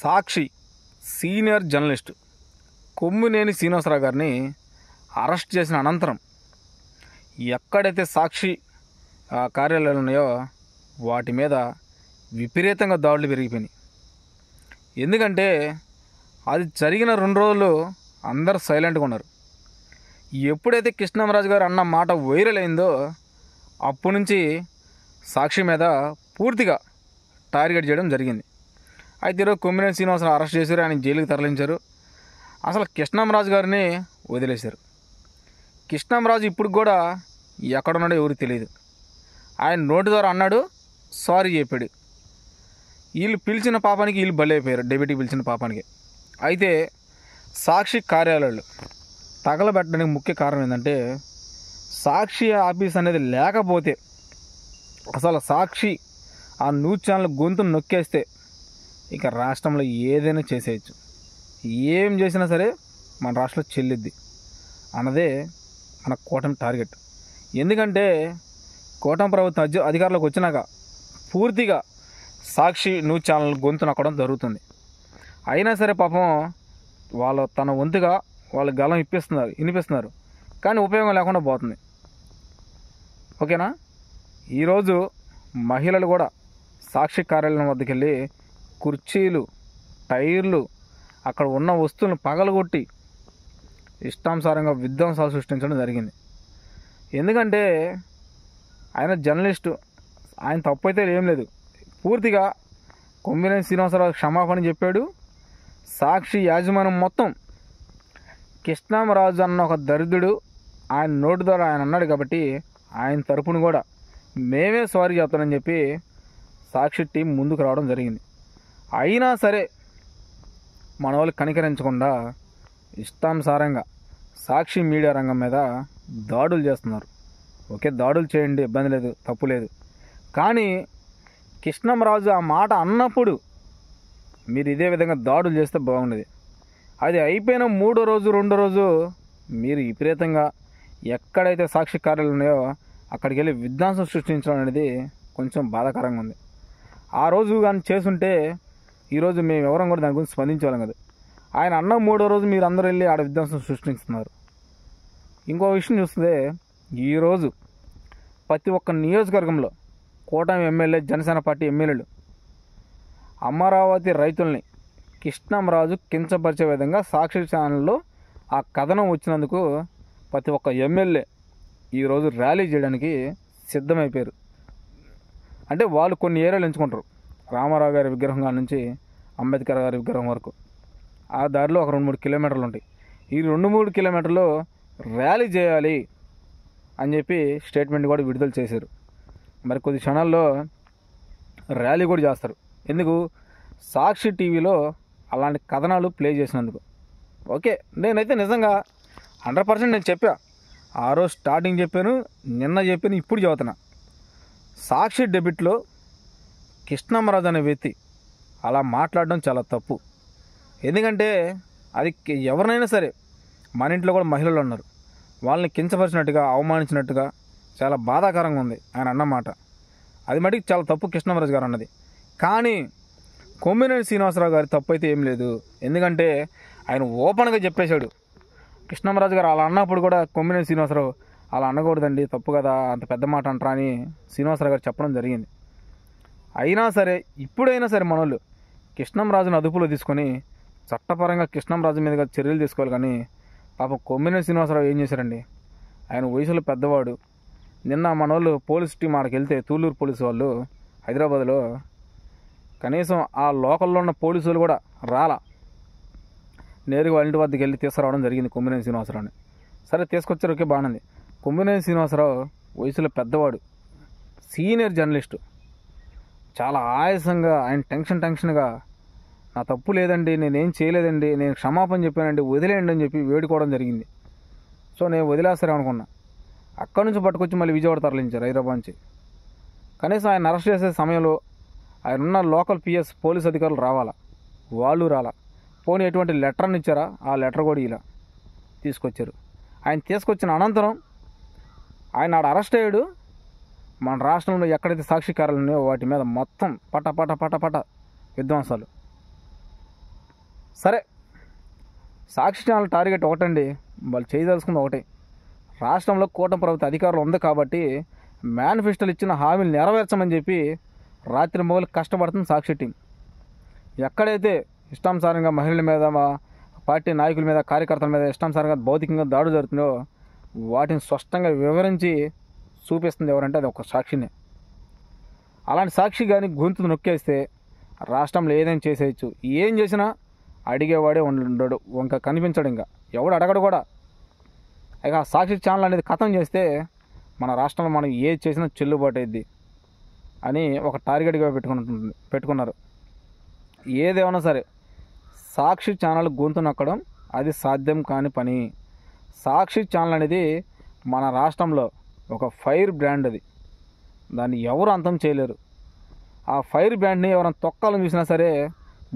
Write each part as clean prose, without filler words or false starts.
సాక్షి senior journalist Kommineni Srinivasarao గారిని arrest చేసిన అనంతరం ఎక్కడైతే సాక్షి కార్యాలయాలు ఉన్నాయో వాటి మీద విపరీతంగా దాడులు పెరిగిపోయినాయి. ఎందుకంటే అది జరిగిన 2 రోజులు అందరు సైలెంట్గా ఉన్నారు. ఎప్పుడైతే కృష్ణంరాజు గారు అన్న మాట వైరల్ అయిందో అప్పటి నుంచి సాక్షి మీద పూర్తిగా టార్గెట్ చేయడం జరిగింది. అయితే ఈరోజు కొమ్మినేని శ్రీనివాసరావు అరెస్ట్ చేశారు, ఆయన జైలుకి తరలించారు. అసలు కృష్ణంరాజు గారిని వదిలేశారు. కృష్ణంరాజు ఇప్పుడు కూడా ఎక్కడున్నాడో ఎవరికి తెలియదు. ఆయన నోటి ద్వారా అన్నాడు, సారీ చెప్పాడు. వీళ్ళు పిలిచిన పాపానికి వీళ్ళు బలైపోయారు, డెబ్యూటీ పిలిచిన పాపానికి. అయితే సాక్షి కార్యాలయాలు తగలబెట్టడానికి ముఖ్య కారణం ఏంటంటే సాక్షి ఆఫీస్ అనేది లేకపోతే అసలు సాక్షి ఆ న్యూస్ ఛానల్ గొంతును నొక్కేస్తే ఇక రాష్ట్రంలో ఏదైనా చేసేయచ్చు. ఏం చేసినా సరే మన రాష్ట్రంలో చెల్లిద్ది అన్నదే మన కూటమి టార్గెట్. ఎందుకంటే కూటమి ప్రభుత్వం అధికారంలోకి వచ్చినాక పూర్తిగా సాక్షి న్యూస్ ఛానల్ గొంతు నొక్కడం జరుగుతుంది. అయినా సరే పాపం వాళ్ళు తన వంతుగా వాళ్ళు గలం వినిపిస్తున్నారు, కానీ ఉపయోగం లేకుండా పోతుంది. ఓకేనా? ఈరోజు మహిళలు కూడా సాక్షి కార్యాలయం వద్దకు వెళ్ళి కుర్చీలు, టైర్లు, అక్కడ ఉన్న వస్తువులను పగలగొట్టి ఇష్టానుసారంగా విధ్వంసాలు సృష్టించడం జరిగింది. ఎందుకంటే ఆయన జర్నలిస్టు, ఆయన తప్పు అయితే ఏం లేదు. పూర్తిగా కొమ్మినేని శ్రీనివాసరావు క్షమాపణ చెప్పాడు. సాక్షి యాజమాన్యం మొత్తం కృష్ణంరాజు అన్న ఒక దరిద్రుడు ఆయన నోటి ద్వారా ఆయన అన్నాడు కాబట్టి ఆయన తరపున కూడా మేమే సారీ చెప్తానని చెప్పి సాక్షి టీం ముందుకు రావడం జరిగింది. అయినా సరే మన వాళ్ళు కనికరించకుండా ఇష్టానుసారంగా సాక్షి మీడియా రంగం మీద దాడులు చేస్తున్నారు. ఓకే, దాడులు చేయండి, ఇబ్బంది లేదు, తప్పు లేదు. కానీ కృష్ణంరాజు ఆ మాట అన్నప్పుడు మీరు ఇదే విధంగా దాడులు చేస్తే బాగుండేది. అది అయిపోయిన 3వ రోజు 2వ రోజు మీరు విపరీతంగా ఎక్కడైతే సాక్షి కార్యాలయాలు ఉన్నాయో అక్కడికి వెళ్ళి విధ్వంసం సృష్టించడం అనేది కొంచెం బాధాకరంగా ఉంది. ఆ రోజు కానీ చేసుంటే ఈరోజు మేము ఎవరం కూడా దాని గురించి స్పందించేవాళ్ళం కదా. ఆయన అన్న 3వ రోజు మీరు అందరూ వెళ్ళి ఆడ విధ్వంసం సృష్టిస్తున్నారు. ఇంకో విషయం చూస్తే ఈరోజు ప్రతి ఒక్క నియోజకవర్గంలో కూటమి ఎమ్మెల్యే, జనసేన పార్టీ ఎమ్మెల్యేలు అమరావతి రైతుల్ని కృష్ణంరాజు కించపరిచే విధంగా సాక్షి ఛానల్లో ఆ కథనం వచ్చినందుకు ప్రతి ఒక్క ఎమ్మెల్యే ఈరోజు ర్యాలీ చేయడానికి సిద్ధమైపోయారు. అంటే వాళ్ళు కొన్ని ఏరియాలు ఎంచుకుంటారు. రామారావు గారి విగ్రహం కాడ నుంచి అంబేద్కర్ గారి విగ్రహం వరకు ఆ దారిలో ఒక 2-3 కిలోమీటర్లు ఉంటాయి. ఈ 2-3 కిలోమీటర్లు ర్యాలీ చేయాలి అని చెప్పి స్టేట్మెంట్ కూడా విడుదల చేశారు. మరి కొద్ది క్షణాల్లో ర్యాలీ కూడా చేస్తారు. ఎందుకు? సాక్షి టీవీలో అలాంటి కథనాలు ప్లే చేసినందుకు. ఓకే, నేనైతే నిజంగా 100% నేను చెప్పా. ఆ రోజు స్టార్టింగ్ చెప్పాను, నిన్న చెప్పాను, ఇప్పుడు చెబుతున్నా. సాక్షి డెబ్యూట్లో కృష్ణంరాజు అనే వ్యక్తి అలా మాట్లాడడం చాలా తప్పు. ఎందుకంటే అది ఎవరినైనా సరే, మన ఇంట్లో కూడా మహిళలు ఉన్నారు, వాళ్ళని కించపరిచినట్టుగా, అవమానించినట్టుగా చాలా బాధాకరంగా ఉంది ఆయన అన్నమాట. అది మటుకు చాలా తప్పు కృష్ణంరాజు గారు అన్నది. కానీ కొమ్మినేని శ్రీనివాసరావు గారి తప్పు అయితే ఏం లేదు. ఎందుకంటే ఆయన ఓపెన్గా చెప్పేశాడు. కృష్ణంరాజు గారు అలా అన్నప్పుడు కూడా కొమ్మినేని శ్రీనివాసరావు అలా అనకూడదండి, తప్పు కదా, అంత పెద్ద మాట అంటారా అని శ్రీనివాసరావు గారు చెప్పడం జరిగింది. అయినా సరే ఇప్పుడైనా సరే మనోళ్ళు కృష్ణంరాజును అదుపులో తీసుకొని చట్టపరంగా కృష్ణంరాజు మీదుగా చర్యలు తీసుకోవాలి. కానీ పాపం కొమ్మినేని శ్రీనివాసరావు ఏం చేశారండి? ఆయన వయసులో పెద్దవాడు. నిన్న మనోళ్ళు పోలీస్ టీం ఆడికి వెళ్తే, తూళ్ళూరు పోలీసు వాళ్ళు హైదరాబాద్లో, కనీసం ఆ లోకల్లో ఉన్న పోలీసులు కూడా రాలా, నేరుగా వాళ్ళ ఇంటి వద్దకు వెళ్ళి తీసుకురావడం జరిగింది కొమ్మినేని శ్రీనివాసరావుని. సరే తీసుకొచ్చారు, ఓకే, బాగుంది. కొమ్మినేని శ్రీనివాసరావు వయసులో పెద్దవాడు, సీనియర్ జర్నలిస్టు. చాలా ఆయాసంగా ఆయన టెన్షన్గా నా తప్పు లేదండి, నేనేం చేయలేదండి, నేను క్షమాపణ చెప్పానండి, వదిలేయండి అని చెప్పి వేడుకోవడం జరిగింది. సో నేను వదిలేస్తారే అనుకున్నా. అక్కడి నుంచి పట్టుకొచ్చి మళ్ళీ విజయవాడ తరలించారు, హైదరాబాద్ నుంచి. కనీసం ఆయన అరెస్ట్ చేసే సమయంలో ఆయన ఉన్న లోకల్ పిఎస్ పోలీస్ అధికారులు రావాలా, వాళ్ళు రాలా. పోనీ ఎటువంటి లెటర్ని ఇచ్చారా, ఆ లెటర్ కూడా ఇలా తీసుకొచ్చారు. ఆయన తీసుకొచ్చిన అనంతరం ఆయన ఆడ అరెస్ట్ అయ్యాడు. మన రాష్ట్రంలో ఎక్కడైతే సాక్షి కార్యాలయాలు ఉన్నాయో వాటి మీద మొత్తం పట విధ్వంసాలు. సరే, సాక్షి ఛానల్ టార్గెట్ ఒకటండి, వాళ్ళు చేయదలుచుకుంది ఒకటే. రాష్ట్రంలో కూటమి ప్రభుత్వ అధికారులు ఉంది కాబట్టి మేనిఫెస్టోలు ఇచ్చిన హామీలు నెరవేర్చమని చెప్పి రాత్రి మొగలు కష్టపడుతుంది సాక్షి టీం. ఎక్కడైతే ఇష్టానుసారంగా మహిళల మీద, పార్టీ నాయకుల మీద, కార్యకర్తల మీద ఇష్టానుసారంగా భౌతికంగా దాడులు జరుగుతుందో వాటిని స్పష్టంగా వివరించి చూపిస్తుంది ఎవరంటే అది ఒక సాక్షినే. అలాంటి సాక్షి కానీ గొంతు నొక్కేస్తే రాష్ట్రంలో ఏదైనా చేసేయచ్చు. ఏం చేసినా అడిగేవాడే ఉండడు, ఇంకా కనిపించడు, ఇంకా ఎవడు అడగడు కూడా. ఇక ఆ సాక్షి ఛానల్ అనేది ఖతం చేస్తే మన రాష్ట్రంలో మనం ఏది చేసినా చెల్లుబాటు అయ్యిద్ది అని ఒక టార్గెట్గా పెట్టుకున్నారు. ఏదేమన్నా సరే సాక్షి ఛానల్ గొంతు నొక్కడం అది సాధ్యం కాని పని. సాక్షి ఛానల్ అనేది మన రాష్ట్రంలో ఒక ఫైర్ బ్రాండ్. అది దాన్ని ఎవరు అంతం చేయలేరు. ఆ ఫైర్ బ్రాండ్ని ఎవరైనా తొక్కాలని చూసినా సరే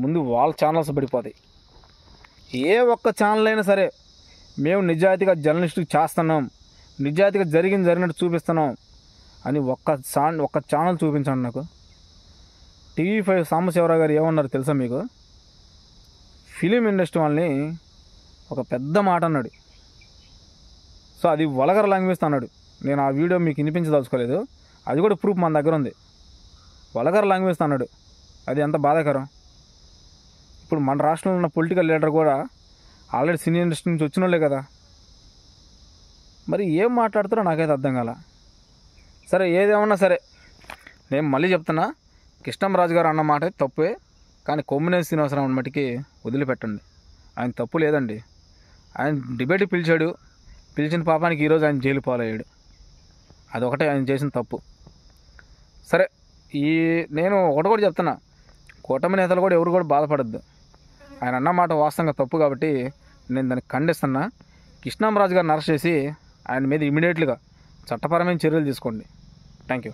ముందు వాళ్ళ ఛానల్స్ పడిపోతాయి. ఏ ఒక్క ఛానల్ అయినా సరే మేము నిజాయితీగా జర్నలిస్టు చేస్తున్నాం, నిజాయితీగా జరిగినట్టు చూపిస్తున్నాం అని ఒక్క ఛానల్ చూపించండి నాకు. TV5 సాంబశివరావు గారు ఏమన్నారు తెలుసా మీకు? ఫిలిం ఇండస్ట్రీ వాళ్ళని ఒక పెద్ద మాట అన్నాడు. సో అది వల్గర్ లాంగ్వేజ్ అన్నాడు. నేను ఆ వీడియో మీకు వినిపించదలుచుకోలేదు, అది కూడా ప్రూఫ్ మన దగ్గర ఉంది. వల్గర్ లాంగ్వేజ్ అన్నాడు. అది ఎంత బాధాకరం. ఇప్పుడు మన రాష్ట్రంలో ఉన్న పొలిటికల్ లీడర్ కూడా ఆల్రెడీ సినీ ఇండస్ట్రీ నుంచి వచ్చిన వాళ్ళే కదా. మరి ఏం మాట్లాడుతారో నాకైతే అర్థం కాల. సరే, ఏదేమన్నా సరే నేను మళ్ళీ చెప్తున్నా, కృష్ణంరాజు గారు అన్న మాట తప్పే, కానీ కొమ్మినేని శ్రీనివాసరావు మట్టికి వదిలిపెట్టండి. ఆయన తప్పు లేదండి. ఆయన డిబేట్ పిలిచిన పాపానికి ఈరోజు ఆయన జైలు పాలయ్యాడు. అదొకటే ఆయన చేసిన తప్పు. సరే, నేను ఒకటి కూడా చెప్తున్నా, కూటమి నేతలు కూడా ఎవరు కూడా బాధపడద్దు. ఆయన అన్న మాట వాస్తవంగా తప్పు కాబట్టి నేను దాన్ని ఖండిస్తున్నా. కృష్ణంరాజు గారిని అరెస్ట్ చేసి ఆయన మీద ఇమీడియట్లీగా చట్టపరమైన చర్యలు తీసుకోండి. Thank you.